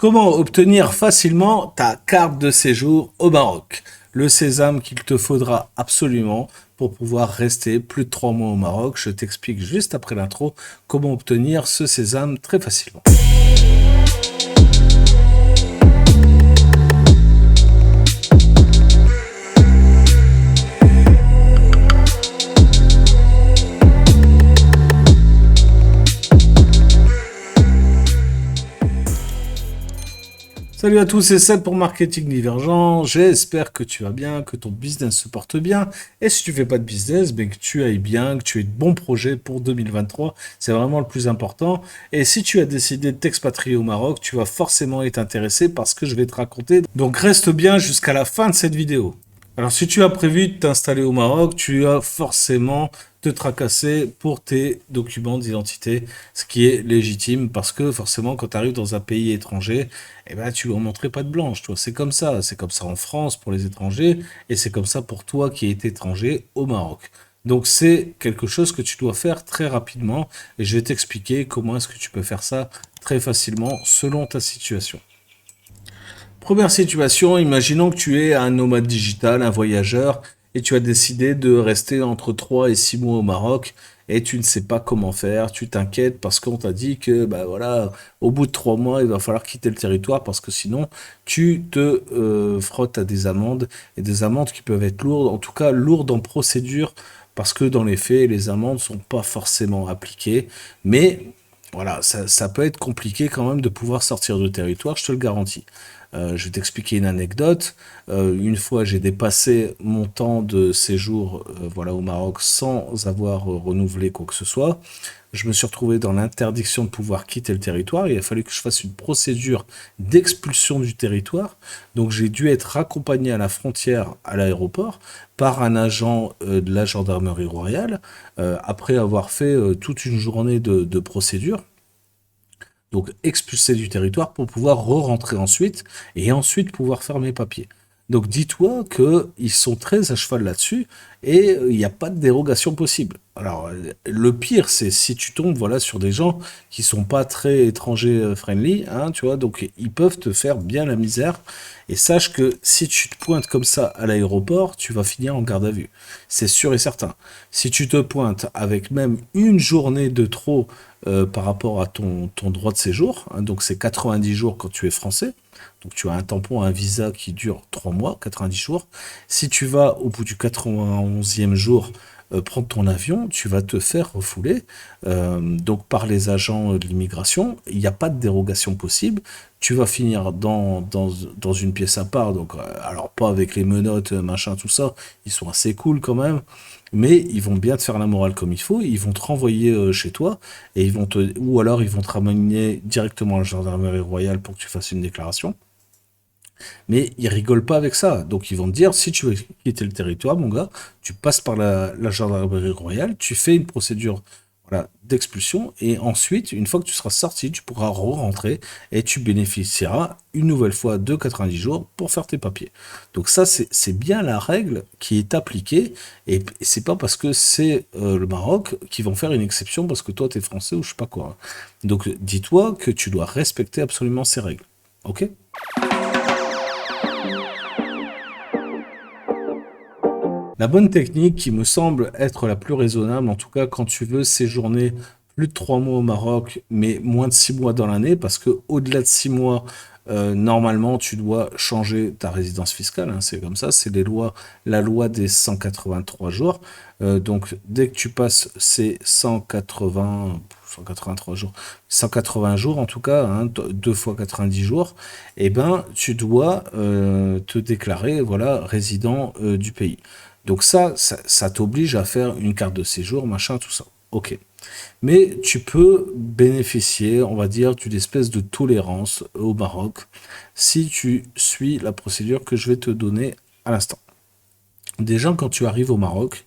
Comment obtenir facilement ta carte de séjour au Maroc? Le sésame qu'il te faudra absolument pour pouvoir rester plus de 3 mois au Maroc. Je t'explique juste après l'intro comment obtenir ce sésame très facilement. Salut à tous, c'est Seb pour Marketing Divergent. J'espère que tu vas bien, que ton business se porte bien. Et si tu fais pas de business, ben que tu ailles bien, que tu aies de bons projets pour 2023. C'est vraiment le plus important. Et si tu as décidé de t'expatrier au Maroc, tu vas forcément être intéressé par ce que je vais te raconter. Donc reste bien jusqu'à la fin de cette vidéo. Alors, si tu as prévu de t'installer au Maroc, tu as forcément te tracasser pour tes documents d'identité, ce qui est légitime parce que forcément, quand tu arrives dans un pays étranger, eh ben, tu vas montrer pas de blanche, toi. C'est comme ça en France pour les étrangers et c'est comme ça pour toi qui es étranger au Maroc. Donc, c'est quelque chose que tu dois faire très rapidement et je vais t'expliquer comment est-ce que tu peux faire ça très facilement selon ta situation. Première situation, imaginons que tu es un nomade digital, un voyageur, et tu as décidé de rester entre 3 et 6 mois au Maroc, et tu ne sais pas comment faire, tu t'inquiètes parce qu'on t'a dit que, bah voilà, au bout de 3 mois, il va falloir quitter le territoire parce que sinon, tu te frottes à des amendes, et des amendes qui peuvent être lourdes, en tout cas lourdes en procédure, parce que dans les faits, les amendes sont pas forcément appliquées, mais voilà, ça peut être compliqué quand même de pouvoir sortir du territoire, je te le garantis. Je vais t'expliquer une anecdote. Une fois, j'ai dépassé mon temps de séjour voilà, au Maroc sans avoir renouvelé quoi que ce soit. Je me suis retrouvé dans l'interdiction de pouvoir quitter le territoire. Il a fallu que je fasse une procédure d'expulsion du territoire. Donc j'ai dû être accompagné à la frontière, à l'aéroport, par un agent de la gendarmerie royale, après avoir fait toute une journée de procédure. Donc expulsé du territoire pour pouvoir re-rentrer ensuite et ensuite pouvoir faire mes papiers. Donc dis-toi qu'ils sont très à cheval là-dessus et il n'y a pas de dérogation possible. Alors le pire c'est si tu tombes voilà sur des gens qui sont pas très étrangers friendly, hein, tu vois, donc ils peuvent te faire bien la misère. Et sache que si tu te pointes comme ça à l'aéroport, tu vas finir en garde à vue. C'est sûr et certain. Si tu te pointes avec même une journée de trop par rapport à ton droit de séjour, hein, donc c'est 90 jours quand tu es français, donc tu as un tampon, un visa qui dure 3 mois, 90 jours. Si tu vas au bout du 91e jour prendre ton avion, tu vas te faire refouler donc par les agents de l'immigration. Il n'y a pas de dérogation possible. Tu vas finir dans une pièce à part, donc alors pas avec les menottes, machin, tout ça, ils sont assez cool quand même, mais ils vont bien te faire la morale comme il faut, ils vont te renvoyer chez toi, et ou alors ils vont te ramener directement à la gendarmerie royale pour que tu fasses une déclaration. Mais ils rigolent pas avec ça. Donc ils vont te dire, si tu veux quitter le territoire, mon gars, tu passes par la gendarmerie royale, tu fais une procédure voilà, d'expulsion, et ensuite, une fois que tu seras sorti, tu pourras re-rentrer et tu bénéficieras une nouvelle fois de 90 jours pour faire tes papiers. Donc ça, c'est bien la règle qui est appliquée, et c'est pas parce que c'est le Maroc qu'ils vont faire une exception parce que toi, tu es français ou je sais pas quoi. Donc dis-toi que tu dois respecter absolument ces règles. Ok? La bonne technique qui me semble être la plus raisonnable, en tout cas quand tu veux séjourner plus de 3 mois au Maroc, mais moins de 6 mois dans l'année, parce que au-delà de 6 mois, normalement, tu dois changer ta résidence fiscale, hein, c'est comme ça, c'est la loi des 183 jours. Donc, dès que tu passes ces 183 jours, 180 jours en tout cas, hein, 2 fois 90 jours, eh ben, tu dois te déclarer, voilà, résident du pays. Donc ça t'oblige à faire une carte de séjour, machin, tout ça. Ok. Mais tu peux bénéficier, on va dire, d'une espèce de tolérance au Maroc si tu suis la procédure que je vais te donner à l'instant. Déjà, quand tu arrives au Maroc,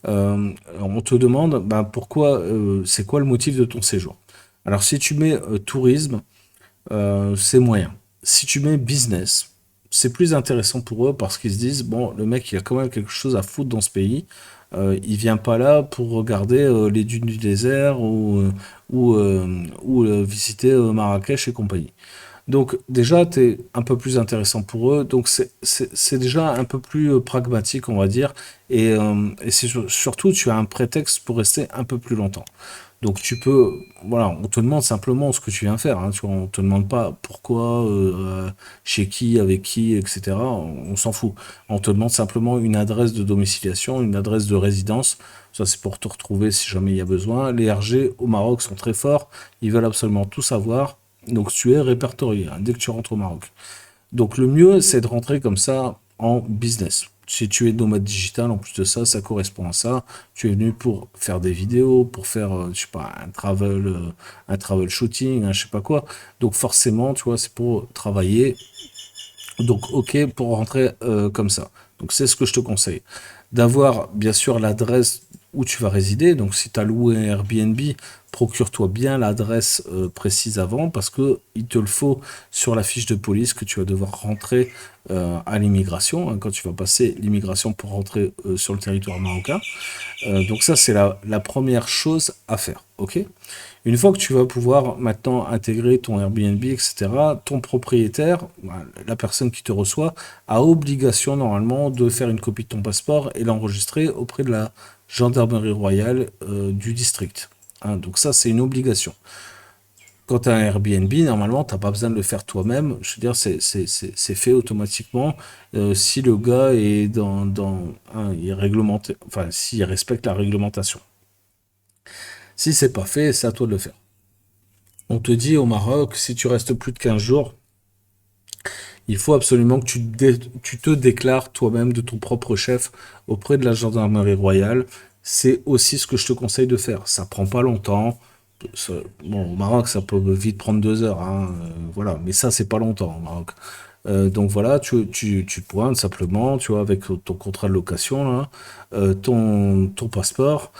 on te demande ben, pourquoi, c'est quoi le motif de ton séjour. Alors, si tu mets tourisme, c'est moyen. Si tu mets business, c'est plus intéressant pour eux parce qu'ils se disent, bon, le mec, il a quand même quelque chose à foutre dans ce pays. Il vient pas là pour regarder les dunes du désert ou visiter Marrakech et compagnie. Donc déjà, tu es un peu plus intéressant pour eux. Donc c'est déjà un peu plus pragmatique, on va dire. Et surtout, tu as un prétexte pour rester un peu plus longtemps. Donc tu peux, voilà, on te demande simplement ce que tu viens faire. Hein, tu vois, on te demande pas pourquoi, chez qui, avec qui, etc. On s'en fout. On te demande simplement une adresse de domiciliation, une adresse de résidence. Ça, c'est pour te retrouver si jamais il y a besoin. Les RG au Maroc sont très forts. Ils veulent absolument tout savoir. Donc tu es répertorié hein, dès que tu rentres au Maroc. Donc le mieux, c'est de rentrer comme ça en business. Si tu es nomade digital, en plus de ça, ça correspond à ça. Tu es venu pour faire des vidéos, pour faire, je sais pas, un travel shooting, je sais pas quoi. Donc forcément, tu vois, c'est pour travailler. Donc ok pour rentrer comme ça. Donc c'est ce que je te conseille. D'avoir bien sûr l'adresse où tu vas résider. Donc si tu as loué un Airbnb, procure-toi bien l'adresse précise avant parce que il te le faut sur la fiche de police que tu vas devoir rentrer à l'immigration, hein, quand tu vas passer l'immigration pour rentrer sur le territoire marocain. Donc ça, c'est la première chose à faire. Ok. Une fois que tu vas pouvoir maintenant intégrer ton Airbnb, etc., ton propriétaire, la personne qui te reçoit, a obligation normalement de faire une copie de ton passeport et l'enregistrer auprès de la gendarmerie royale du district. Hein, donc ça, c'est une obligation. Quand tu as un Airbnb, normalement, tu n'as pas besoin de le faire toi-même. Je veux dire, c'est fait automatiquement si le gars est il est réglementé, enfin, s'il respecte la réglementation. Si c'est pas fait, c'est à toi de le faire. On te dit au Maroc, si tu restes plus de 15 jours, il faut absolument que tu te déclares toi-même de ton propre chef auprès de la gendarmerie royale. C'est aussi ce que je te conseille de faire. Ça prend pas longtemps. Bon, au Maroc, ça peut vite prendre 2 heures, hein, voilà, mais ça, c'est pas longtemps au Maroc. Donc voilà, tu pointes simplement, tu vois, avec ton contrat de location, là, ton passeport.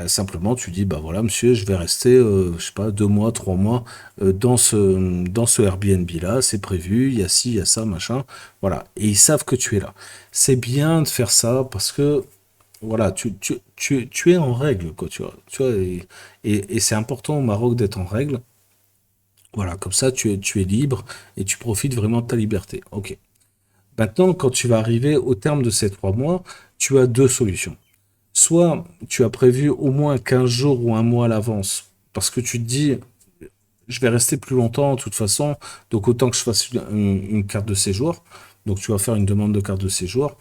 Simplement, tu dis, bah voilà, monsieur, je vais rester, je sais pas, 2 mois, 3 mois dans ce Airbnb-là, c'est prévu, il y a ci, il y a ça, machin. Voilà, et ils savent que tu es là. C'est bien de faire ça parce que, voilà, tu es en règle, quoi, tu vois, et c'est important au Maroc d'être en règle. Voilà, comme ça, tu es libre et tu profites vraiment de ta liberté. Ok. Maintenant, quand tu vas arriver au terme de ces 3 mois, tu as deux solutions. Soit tu as prévu au moins 15 jours ou un mois à l'avance, parce que tu te dis, je vais rester plus longtemps de toute façon, donc autant que je fasse une carte de séjour. Donc tu vas faire une demande de carte de séjour.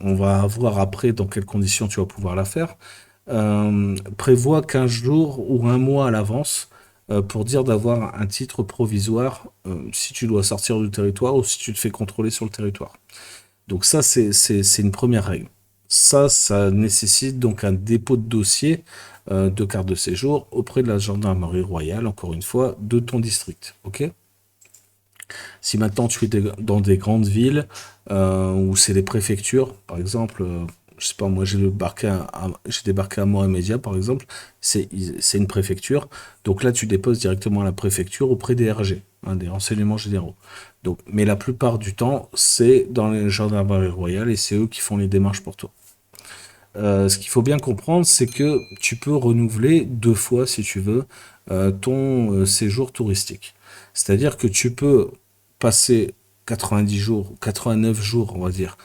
On va voir après dans quelles conditions tu vas pouvoir la faire. Prévois 15 jours ou un mois à l'avance pour dire d'avoir un titre provisoire si tu dois sortir du territoire ou si tu te fais contrôler sur le territoire. Donc ça, c'est une première règle. Ça nécessite donc un dépôt de dossier de carte de séjour auprès de la gendarmerie royale, encore une fois, de ton district. Ok. Si maintenant tu es dans des grandes villes où c'est des préfectures, par exemple, je sais pas, moi j'ai débarqué à Mohamedia, par exemple, c'est une préfecture. Donc là, tu déposes directement à la préfecture auprès des RG, hein, des renseignements généraux. Donc, mais la plupart du temps, c'est dans les gendarmeries royales et c'est eux qui font les démarches pour toi. Ce qu'il faut bien comprendre, c'est que tu peux renouveler 2 fois, si tu veux, ton séjour touristique. C'est-à-dire que tu peux passer 90 jours, 89 jours, on va dire,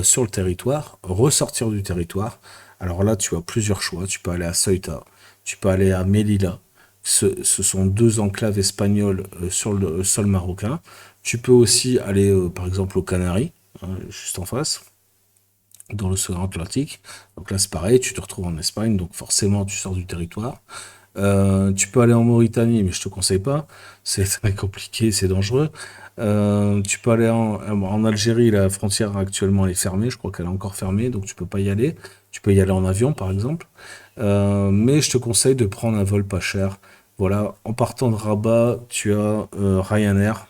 sur le territoire, ressortir du territoire. Alors là, tu as plusieurs choix. Tu peux aller à Ceuta, tu peux aller à Melilla. Ce sont deux enclaves espagnoles sur le sol marocain. Tu peux aussi aller, par exemple, aux Canaries, hein, juste en face dans l'océan Atlantique. Donc là, c'est pareil, tu te retrouves en Espagne, donc forcément, tu sors du territoire. Tu peux aller en Mauritanie, mais je te conseille pas. C'est très compliqué, c'est dangereux. Tu peux aller en Algérie, la frontière actuellement elle est fermée, je crois qu'elle est encore fermée, donc tu peux pas y aller. Tu peux y aller en avion, par exemple. Mais je te conseille de prendre un vol pas cher. Voilà, en partant de Rabat, tu as Ryanair,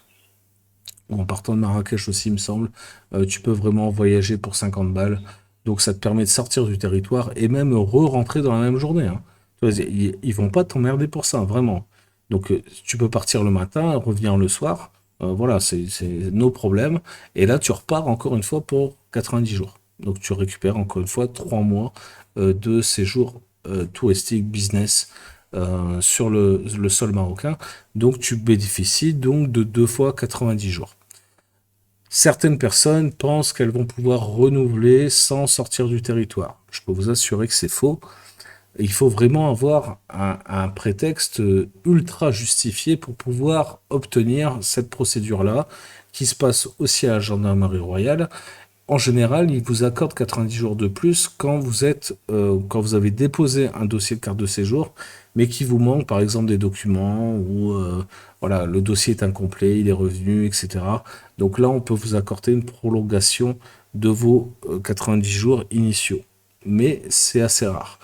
ou en partant de Marrakech aussi, il me semble, tu peux vraiment voyager pour 50 balles. Donc ça te permet de sortir du territoire et même re-rentrer dans la même journée. Hein. Tu vois, ils vont pas t'emmerder pour ça, vraiment. Donc tu peux partir le matin, revenir le soir. Voilà, c'est nos problèmes. Et là, tu repars encore une fois pour 90 jours. Donc tu récupères encore une fois 3 mois de séjour touristique business sur le sol marocain. Donc tu bénéficies donc de 2 fois 90 jours. Certaines personnes pensent qu'elles vont pouvoir renouveler sans sortir du territoire. Je peux vous assurer que c'est faux. Il faut vraiment avoir un prétexte ultra justifié pour pouvoir obtenir cette procédure-là, qui se passe aussi à la gendarmerie royale. En général, ils vous accordent 90 jours de plus quand vous avez déposé un dossier de carte de séjour, mais qu'il vous manque par exemple des documents ou voilà, le dossier est incomplet, il est revenu, etc. Donc là, on peut vous accorder une prolongation de vos 90 jours initiaux. Mais c'est assez rare.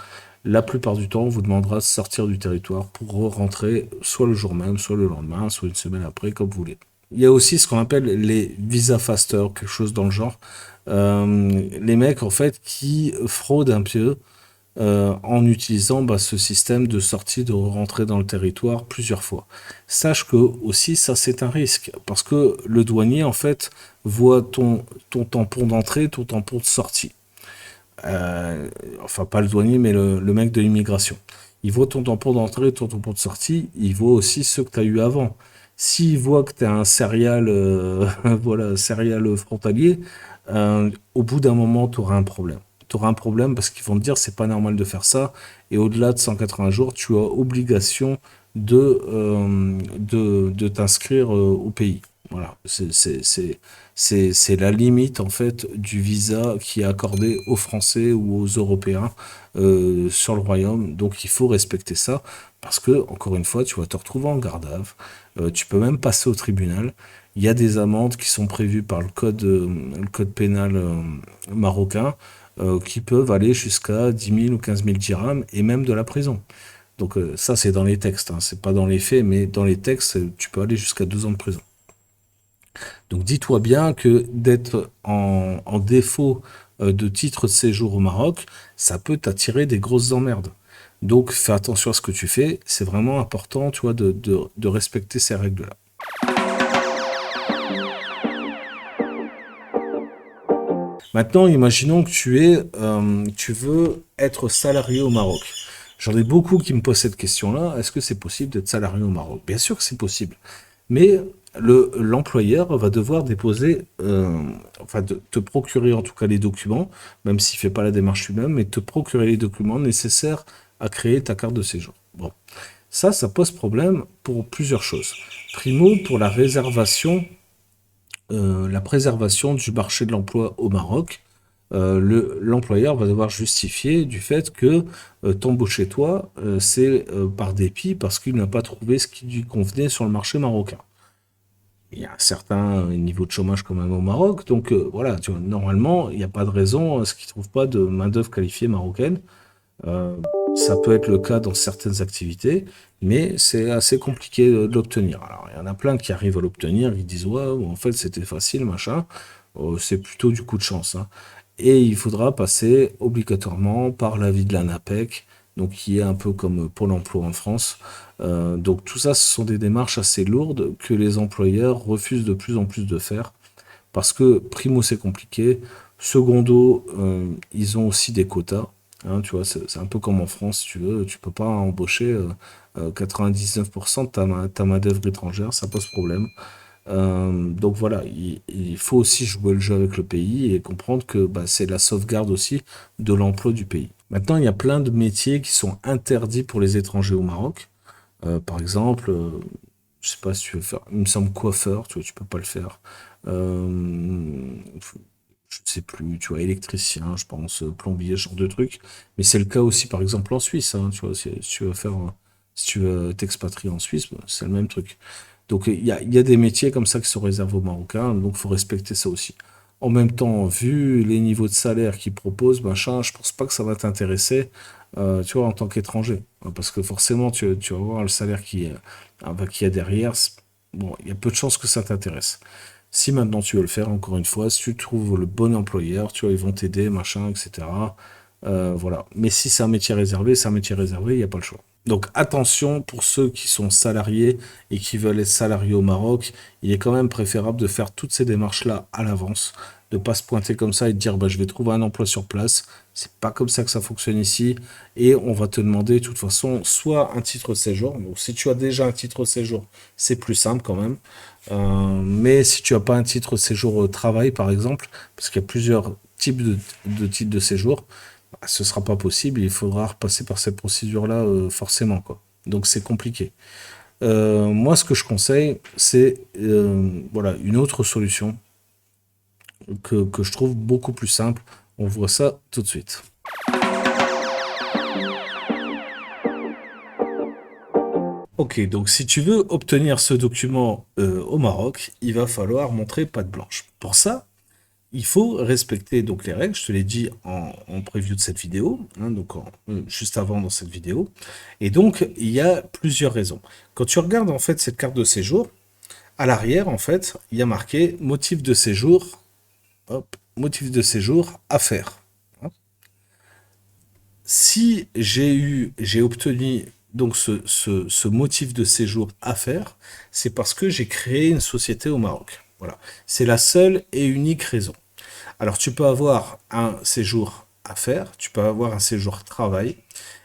La plupart du temps, on vous demandera de sortir du territoire pour rentrer soit le jour même, soit le lendemain, soit une semaine après, comme vous voulez. Il y a aussi ce qu'on appelle les visa faster, quelque chose dans le genre. Les mecs, en fait, qui fraudent un peu en utilisant ce système de sortie, de rentrer dans le territoire plusieurs fois. Sache que aussi, ça, c'est un risque, parce que le douanier, en fait, voit ton tampon d'entrée, ton tampon de sortie. Enfin, pas le douanier, mais le mec de l'immigration. Il voit ton tampon d'entrée, ton tampon de sortie, il voit aussi ceux que tu as eu avant. S'il voit que tu es un serial, voilà, serial frontalier, au bout d'un moment, tu auras un problème. Tu auras un problème parce qu'ils vont te dire c'est pas normal de faire ça. Et au-delà de 180 jours, tu as obligation de t'inscrire au pays. Voilà, c'est la limite en fait du visa qui est accordé aux Français ou aux Européens sur le Royaume. Donc il faut respecter ça parce que, encore une fois, tu vas te retrouver en garde à vue. Tu peux même passer au tribunal. Il y a des amendes qui sont prévues par le code pénal marocain qui peuvent aller jusqu'à 10 000 ou 15 000 dirhams et même de la prison. Donc ça, c'est dans les textes, hein. C'est pas dans les faits, mais dans les textes, tu peux aller jusqu'à 2 ans de prison. Donc dis-toi bien que d'être en défaut de titre de séjour au Maroc, ça peut t'attirer des grosses emmerdes. Donc fais attention à ce que tu fais, c'est vraiment important, tu vois, de respecter ces règles-là. Maintenant, imaginons que tu veux être salarié au Maroc. J'en ai beaucoup qui me posent cette question-là. Est-ce que c'est possible d'être salarié au Maroc? Bien sûr que c'est possible. Mais l'employeur va devoir déposer, enfin te procurer en tout cas les documents, même s'il ne fait pas la démarche lui-même, mais te procurer les documents nécessaires à créer ta carte de séjour. Bon, ça pose problème pour plusieurs choses. Primo, pour la préservation du marché de l'emploi au Maroc. L'employeur va devoir justifier du fait que t'embaucher toi, c'est par dépit parce qu'il n'a pas trouvé ce qui lui convenait sur le marché marocain. Il y a un certain niveau de chômage quand même au Maroc, donc voilà, tu vois, normalement, il n'y a pas de raison à ce qu'ils ne trouvent pas de main-d'œuvre qualifiée marocaine. Euh, Ça peut être le cas dans certaines activités, mais c'est assez compliqué de l'obtenir. Alors, il y en a plein qui arrivent à l'obtenir, ils disent ouais, en fait, c'était facile, machin. C'est plutôt du coup de chance, hein. Et il faudra passer obligatoirement par l'avis de l'ANAPEC, donc qui est un peu comme Pôle emploi en France. Donc tout ça, ce sont des démarches assez lourdes que les employeurs refusent de plus en plus de faire parce que primo c'est compliqué, secondo ils ont aussi des quotas. Hein, tu vois, c'est un peu comme en France, si tu veux, tu peux pas embaucher 99% de ta main-d'œuvre étrangère, ça pose problème. Donc voilà, il faut aussi jouer le jeu avec le pays et comprendre que c'est la sauvegarde aussi de l'emploi du pays. Maintenant, il y a plein de métiers qui sont interdits pour les étrangers au Maroc. Par exemple, je sais pas si tu veux faire, il me semble coiffeur, tu vois, tu peux pas le faire. Je sais plus, tu vois, électricien, je pense, plombier, ce genre de trucs. Mais c'est le cas aussi, par exemple, en Suisse, hein, tu vois, si tu veux si tu veux t'expatrier en Suisse, c'est le même truc. Donc il y a des métiers comme ça qui sont réservés aux Marocains, donc il faut respecter ça aussi. En même temps, vu les niveaux de salaire qu'ils proposent, machin, je pense pas que ça va t'intéresser, tu vois, en tant qu'étranger. Parce que forcément, tu vas voir le salaire qu'il y a derrière. Bon, il y a peu de chances que ça t'intéresse. Si maintenant tu veux le faire, encore une fois, si tu trouves le bon employeur, tu vois, ils vont t'aider, machin, etc. Voilà. Mais si c'est un métier réservé, c'est un métier réservé, il n'y a pas le choix. Donc attention pour ceux qui sont salariés et qui veulent être salariés au Maroc, il est quand même préférable de faire toutes ces démarches-là à l'avance, de pas se pointer comme ça et de dire bah, je vais trouver un emploi sur place. C'est pas comme ça que ça fonctionne ici et on va te demander de toute façon soit un titre de séjour. Donc si tu as déjà un titre de séjour, c'est plus simple quand même. Mais si tu as pas un titre de séjour travail par exemple, parce qu'il y a plusieurs types de titres de séjour, bah, ce sera pas possible, il faudra repasser par cette procédure-là forcément, quoi. Donc c'est compliqué. Moi, ce que je conseille, c'est voilà, une autre solution que je trouve beaucoup plus simple. On voit ça tout de suite. Ok, donc si tu veux obtenir ce document au Maroc, il va falloir montrer patte blanche. Pour ça, il faut respecter donc les règles, je te l'ai dit en preview de cette vidéo, hein, donc juste avant dans cette vidéo. Et donc, il y a plusieurs raisons. Quand tu regardes en fait cette carte de séjour, à l'arrière, en fait, il y a marqué motif de séjour, hop, motif de séjour à faire. Hein. Si j'ai obtenu donc ce motif de séjour à faire, c'est parce que j'ai créé une société au Maroc. Voilà. C'est la seule et unique raison. Alors, tu peux avoir un séjour à faire, tu peux avoir un séjour travail.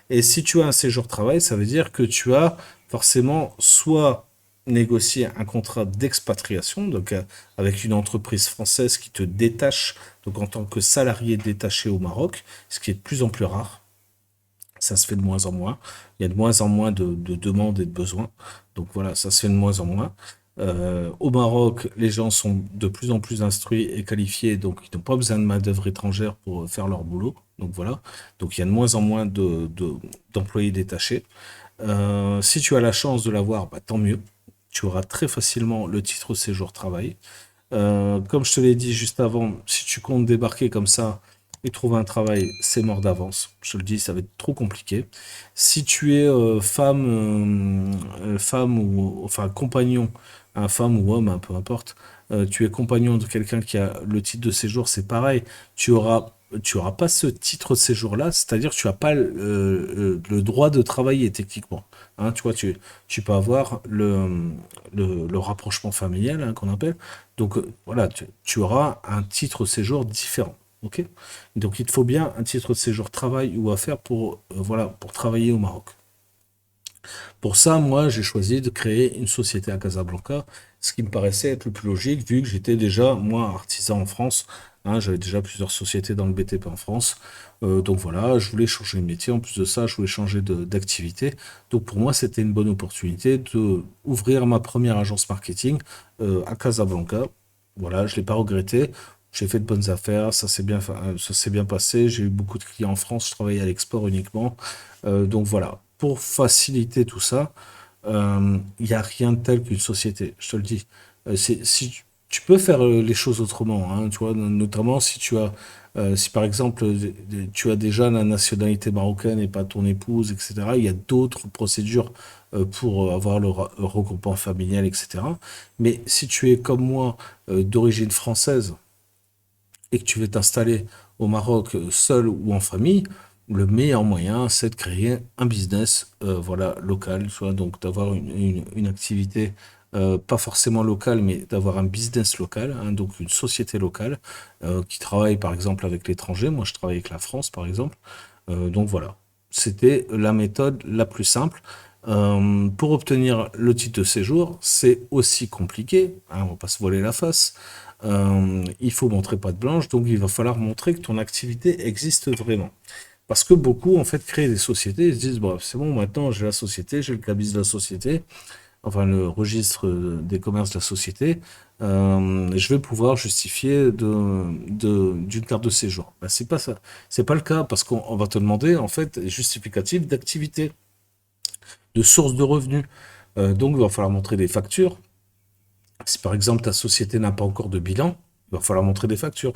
Et si tu as un séjour travail, ça veut dire que tu as forcément soit négocié un contrat d'expatriation, donc avec une entreprise française qui te détache, donc en tant que salarié détaché au Maroc, ce qui est de plus en plus rare. Ça se fait de moins en moins. Il y a de moins en moins de demandes et de besoins. Donc voilà, ça se fait de moins en moins. Au Maroc, les gens sont de plus en plus instruits et qualifiés, donc ils n'ont pas besoin de main-d'œuvre étrangère pour faire leur boulot. Donc voilà. Donc il y a de moins en moins d'employés détachés. Si tu as la chance de l'avoir, bah, tant mieux. Tu auras très facilement le titre séjour travail. Comme je te l'ai dit juste avant, si tu comptes débarquer comme ça et trouver un travail, c'est mort d'avance. Je te le dis, ça va être trop compliqué. Si tu es femme ou enfin compagnon, un femme ou homme, hein, peu importe, tu es compagnon de quelqu'un qui a le titre de séjour, c'est pareil. Tu auras pas ce titre de séjour-là, c'est-à-dire que tu n'as pas le droit de travailler techniquement. Hein, tu vois, tu peux avoir le rapprochement familial hein, qu'on appelle. Donc voilà, tu auras un titre de séjour différent. Ok? Donc il te faut bien un titre de séjour travail ou affaires pour, voilà, pour travailler au Maroc. Pour ça, moi, j'ai choisi de créer une société à Casablanca, ce qui me paraissait être le plus logique, vu que j'étais déjà, moi, artisan en France. Hein, j'avais déjà plusieurs sociétés dans le BTP en France. Donc voilà, je voulais changer de métier. En plus de ça, je voulais changer d'activité. Donc pour moi, c'était une bonne opportunité de ouvrir ma première agence marketing à Casablanca. Voilà, je l'ai pas regretté. J'ai fait de bonnes affaires, ça s'est bien passé. J'ai eu beaucoup de clients en France. Je travaillais à l'export uniquement. Donc voilà, pour faciliter tout ça, il n'y a rien de tel qu'une société, je te le dis. Si tu peux faire les choses autrement, hein, tu vois, notamment si par exemple tu as déjà la nationalité marocaine et pas ton épouse, etc. Il y a d'autres procédures pour avoir le regroupement familial, etc. Mais si tu es comme moi d'origine française et que tu veux t'installer au Maroc seul ou en famille, le meilleur moyen, c'est de créer un business voilà, local, soit donc d'avoir une activité pas forcément locale, mais d'avoir un business local, hein, donc une société locale qui travaille par exemple avec l'étranger. Moi, je travaille avec la France, par exemple. Donc voilà, c'était la méthode la plus simple. Pour obtenir le titre de séjour, c'est aussi compliqué, hein, on va pas se voiler la face. Il faut montrer patte blanche, donc il va falloir montrer que ton activité existe vraiment. Parce que beaucoup, en fait, créent des sociétés et se disent, bon, c'est bon, maintenant j'ai la société, j'ai le cabis de la société, enfin le registre des commerces de la société, je vais pouvoir justifier d'une carte de séjour. Ben, c'est pas ça. C'est pas le cas parce qu'on va te demander, en fait, des justificatifs d'activité, de source de revenus. Donc, il va falloir montrer des factures. Si par exemple ta société n'a pas encore de bilan, il va falloir montrer des factures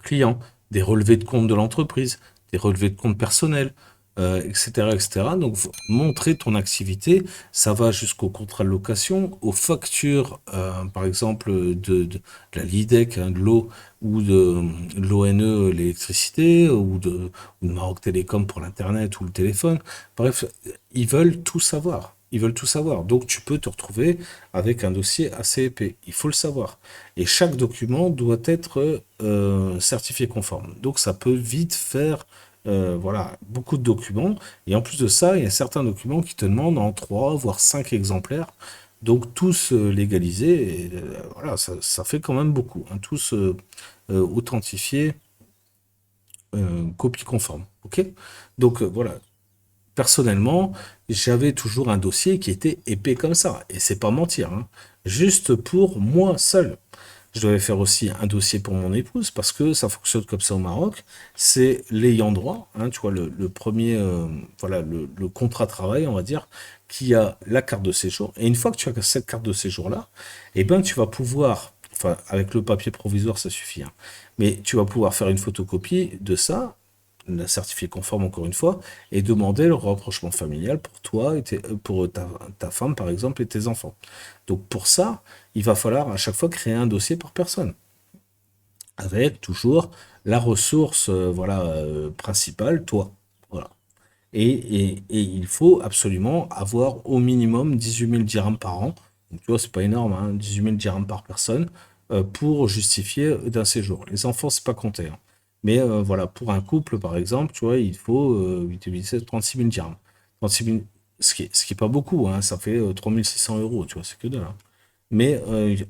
clients, des relevés de compte de l'entreprise, des relevés de compte personnels. etc., etc. Donc, montrer ton activité, ça va jusqu'au contrat de location, aux factures, par exemple, de la LIDEC, hein, de l'eau, ou de l'ONE, l'électricité, ou de Maroc Télécom pour l'Internet ou le téléphone. Bref, ils veulent tout savoir. Ils veulent tout savoir. Donc, tu peux te retrouver avec un dossier assez épais. Il faut le savoir. Et chaque document doit être certifié conforme. Donc, ça peut vite faire voilà, beaucoup de documents. Et en plus de ça, il y a certains documents qui te demandent en 3 voire 5 exemplaires. Donc tous légalisés. Et, voilà, ça fait quand même beaucoup, hein, tous authentifiés, copie conforme. Ok? Donc voilà, personnellement, j'avais toujours un dossier qui était épais comme ça. Et c'est pas mentir, hein. Juste pour moi seul. Je devais faire aussi un dossier pour mon épouse parce que ça fonctionne comme ça au Maroc. C'est l'ayant droit, hein, tu vois, le premier, voilà, le contrat de travail, on va dire, qui a la carte de séjour. Et une fois que tu as cette carte de séjour-là, eh ben, tu vas pouvoir, enfin, avec le papier provisoire, ça suffit, hein, mais tu vas pouvoir faire une photocopie de ça, la certifier conforme encore une fois, et demander le rapprochement familial pour toi et pour ta femme, par exemple, et tes enfants. Donc pour ça, il va falloir à chaque fois créer un dossier par personne, avec toujours la ressource voilà, principale, toi. Voilà. Et il faut absolument avoir au minimum 18 000 dirhams par an. Donc, tu vois, c'est pas énorme, hein, 18 000 dirhams par personne pour justifier d'un séjour. Les enfants, c'est pas compté, hein. Mais voilà, pour un couple, par exemple, tu vois, il faut 36 000 dirhams. 36 000, ce qui est pas beaucoup, hein, ça fait 3 600 euros, tu vois, c'est que dalle, hein. Mais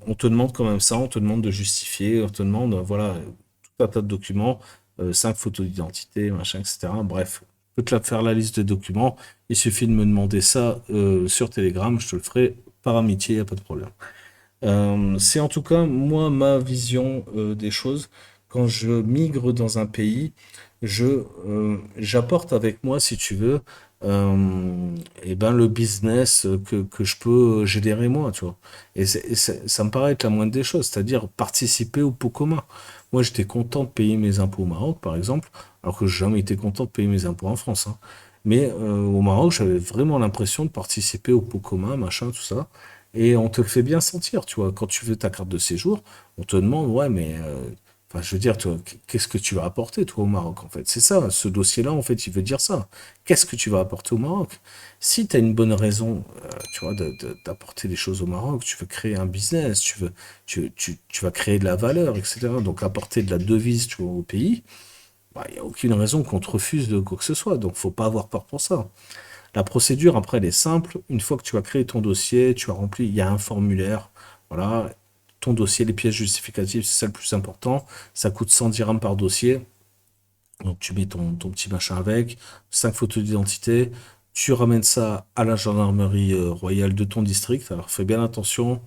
on te demande quand même ça, on te demande de justifier, on te demande, voilà, tout un tas de documents, 5 photos d'identité, machin, etc. Bref, je peux te faire la liste de documents. Il suffit de me demander ça sur Telegram, je te le ferai par amitié, il n'y a pas de problème. C'est en tout cas, moi, ma vision des choses. Quand je migre dans un pays, j'apporte avec moi, si tu veux, et ben, le business que je peux générer moi, tu vois. Ça me paraît être la moindre des choses, c'est-à-dire participer au pot commun. Moi, j'étais content de payer mes impôts au Maroc, par exemple, alors que j'ai jamais été content de payer mes impôts en France, hein. Mais au Maroc, j'avais vraiment l'impression de participer au pot commun, machin, tout ça. Et on te le fait bien sentir, tu vois. Quand tu veux ta carte de séjour, on te demande, ouais, mais, enfin, je veux dire, toi, qu'est-ce que tu vas apporter, toi, au Maroc, en fait? C'est ça, ce dossier-là, en fait, il veut dire ça. Qu'est-ce que tu vas apporter au Maroc? Si tu as une bonne raison, tu vois, d'apporter des choses au Maroc, tu veux créer un business, tu vas créer de la valeur, etc. Donc, apporter de la devise, tu vois, au pays, bah, il n'y a aucune raison qu'on te refuse de quoi que ce soit. Donc, faut pas avoir peur pour ça. La procédure, après, elle est simple. Une fois que tu as créé ton dossier, tu as rempli, il y a un formulaire. Voilà. Ton dossier, les pièces justificatives, c'est ça le plus important. Ça coûte 100 dirhams par dossier. Donc, tu mets ton petit machin avec, 5 photos d'identité. Tu ramènes ça à la gendarmerie royale de ton district. Alors, fais bien attention.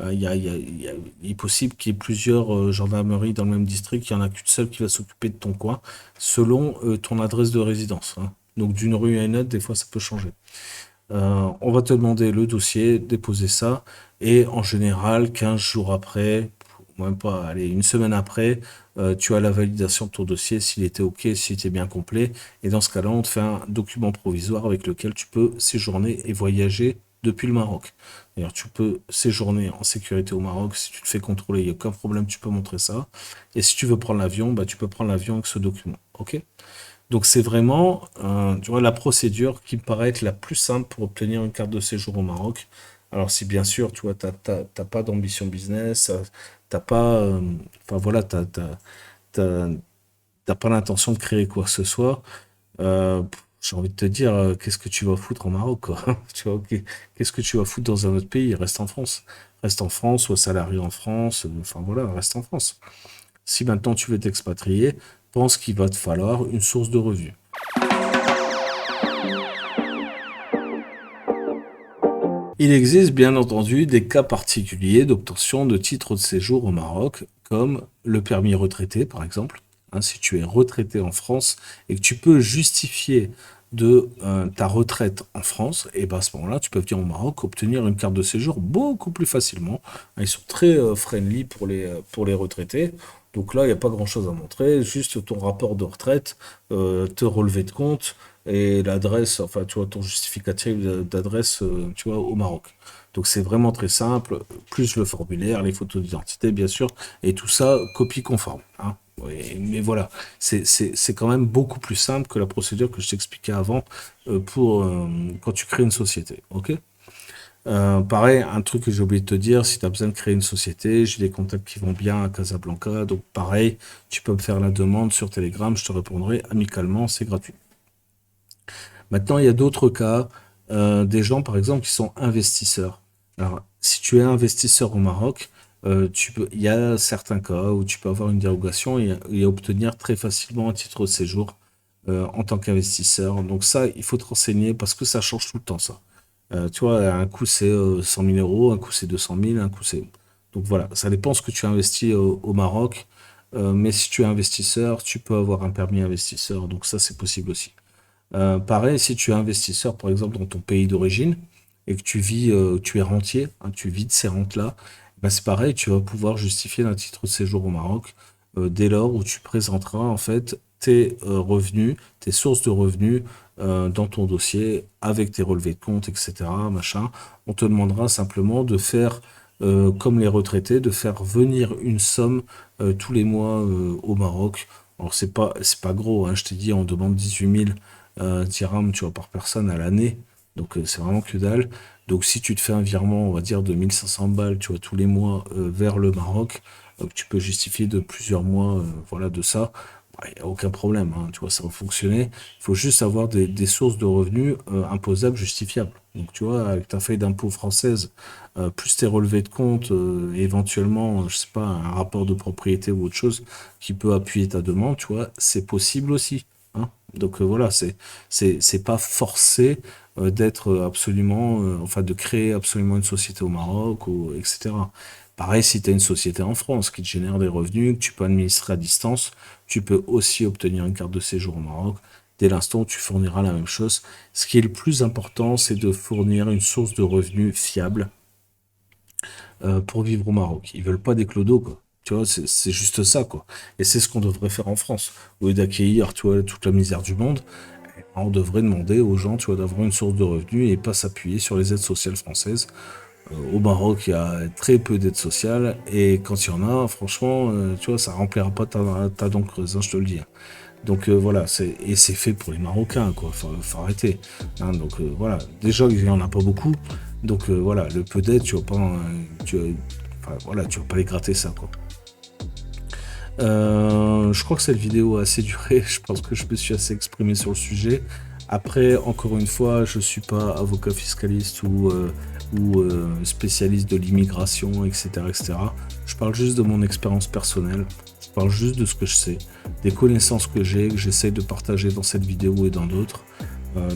Il est possible qu'il y ait plusieurs gendarmeries dans le même district. Il n'y en a qu'une seule qui va s'occuper de ton coin, selon ton adresse de résidence, hein. Donc, d'une rue à une autre, des fois, ça peut changer. On va te demander le dossier, déposer ça, et en général, 15 jours après, même pas, allez, une semaine après, tu as la validation de ton dossier, s'il était OK, s'il était bien complet, et dans ce cas-là, on te fait un document provisoire avec lequel tu peux séjourner et voyager depuis le Maroc. D'ailleurs, tu peux séjourner en sécurité au Maroc, si tu te fais contrôler, il n'y a aucun problème, tu peux montrer ça. Et si tu veux prendre l'avion, bah, tu peux prendre l'avion avec ce document. OK? Donc c'est vraiment, tu vois, la procédure qui me paraît être la plus simple pour obtenir une carte de séjour au Maroc. Alors si bien sûr, tu vois, t'as pas d'ambition business, t'as pas, enfin voilà, t'as- t'as pas l'intention de créer quoi que ce soit. J'ai envie de te dire, qu'est-ce que tu vas foutre au Maroc, quoi? Tu vois, qu'est-ce que tu vas foutre dans un autre pays? Reste en France. Reste en France, sois salarié en France. Enfin voilà, reste en France. Si maintenant tu veux t'expatrier, pense qu'il va te falloir une source de revenus. Il existe bien entendu des cas particuliers d'obtention de titres de séjour au Maroc, comme le permis retraité par exemple. Hein, si tu es retraité en France et que tu peux justifier de ta retraite en France, et ben à ce moment-là, tu peux venir au Maroc obtenir une carte de séjour beaucoup plus facilement. Hein, ils sont très friendly pour les retraités. Donc là, il n'y a pas grand-chose à montrer, juste ton rapport de retraite, te relever de compte, et l'adresse, enfin, tu vois, ton justificatif d'adresse, tu vois, au Maroc. Donc c'est vraiment très simple, plus le formulaire, les photos d'identité, bien sûr, et tout ça, copie conforme, hein. Mais voilà, c'est quand même beaucoup plus simple que la procédure que je t'expliquais avant pour quand tu crées une société, ok? Pareil, un truc que j'ai oublié de te dire, si tu as besoin de créer une société, j'ai des contacts qui vont bien à Casablanca, donc pareil, tu peux me faire la demande sur Telegram, je te répondrai amicalement, c'est gratuit. Maintenant, il y a d'autres cas, des gens par exemple qui sont investisseurs. Alors, si tu es investisseur au Maroc, il y a certains cas où tu peux avoir une dérogation et obtenir très facilement un titre de séjour en tant qu'investisseur. Donc ça, il faut te renseigner parce que ça change tout le temps, ça. Tu vois, un coup c'est 100 000 euros, un coup c'est 200 000, un coup c'est... Donc voilà, ça dépend ce que tu investis au Maroc. Mais si tu es investisseur, tu peux avoir un permis investisseur. Donc ça, c'est possible aussi. Pareil, si tu es investisseur, par exemple, dans ton pays d'origine, et que tu vis, tu es rentier, hein, tu vis de ces rentes-là, ben c'est pareil, tu vas pouvoir justifier d'un titre de séjour au Maroc dès lors où tu présenteras en fait tes revenus, tes sources de revenus dans ton dossier avec tes relevés de compte, etc. Machin. On te demandera simplement de faire comme les retraités, de faire venir une somme tous les mois au Maroc. Alors c'est pas gros, hein, je t'ai dit, on demande 18 000 dirhams, tu vois, par personne à l'année. Donc c'est vraiment que dalle. Donc si tu te fais un virement, on va dire de 1500 balles, tu vois, tous les mois vers le Maroc, tu peux justifier de plusieurs mois, voilà, de ça. Il n'y a aucun problème, hein, tu vois, ça va fonctionner. Il faut juste avoir des sources de revenus imposables, justifiables. Donc tu vois, avec ta feuille d'impôt française, plus tes relevés de compte, et éventuellement, je sais pas, un rapport de propriété ou autre chose qui peut appuyer ta demande, tu vois, c'est possible aussi, hein. Donc voilà, c'est pas forcé d'être absolument, enfin de créer absolument une société au Maroc, ou, etc. Pareil, si tu as une société en France qui te génère des revenus, que tu peux administrer à distance, tu peux aussi obtenir une carte de séjour au Maroc. Dès l'instant où tu fourniras la même chose. Ce qui est le plus important, c'est de fournir une source de revenus fiable pour vivre au Maroc. Ils veulent pas des clodos, quoi. Tu vois, c'est juste ça, quoi. Et c'est ce qu'on devrait faire en France. Au lieu d'accueillir, tu vois, toute la misère du monde, on devrait demander aux gens, tu vois, d'avoir une source de revenus et pas s'appuyer sur les aides sociales françaises. Au Maroc, il y a très peu d'aides sociales et quand il y en a, franchement, tu vois, ça remplira pas ta dent creuse, hein, je te le dis, hein. Donc voilà, et c'est fait pour les Marocains, quoi. Faut arrêter, hein. Donc voilà, déjà il y en a pas beaucoup, donc voilà, le peu d'aide, tu vas pas, enfin, voilà, tu vas pas les gratter ça, quoi. Je crois que cette vidéo a assez duré. Je pense que je me suis assez exprimé sur le sujet. Après, encore une fois, je suis pas avocat fiscaliste ou spécialiste de l'immigration, etc., etc. Je parle juste de mon expérience personnelle. Je parle juste de ce que je sais, des connaissances que j'ai, que j'essaie de partager dans cette vidéo et dans d'autres.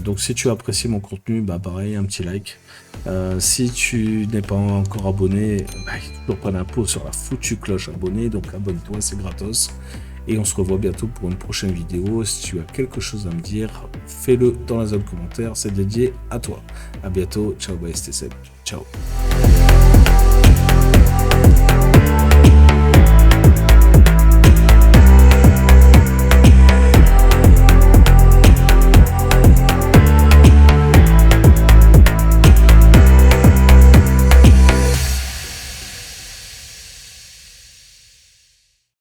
Donc si tu as apprécié mon contenu, bah pareil, un petit like. Si tu n'es pas encore abonné, bah, il n'y a toujours pas d'impôt sur la foutue cloche abonnée, donc abonne-toi, c'est gratos. Et on se revoit bientôt pour une prochaine vidéo. Si tu as quelque chose à me dire, fais-le dans la zone commentaire, c'est dédié à toi. À bientôt, ciao, bye, c'était Seb. Ciao.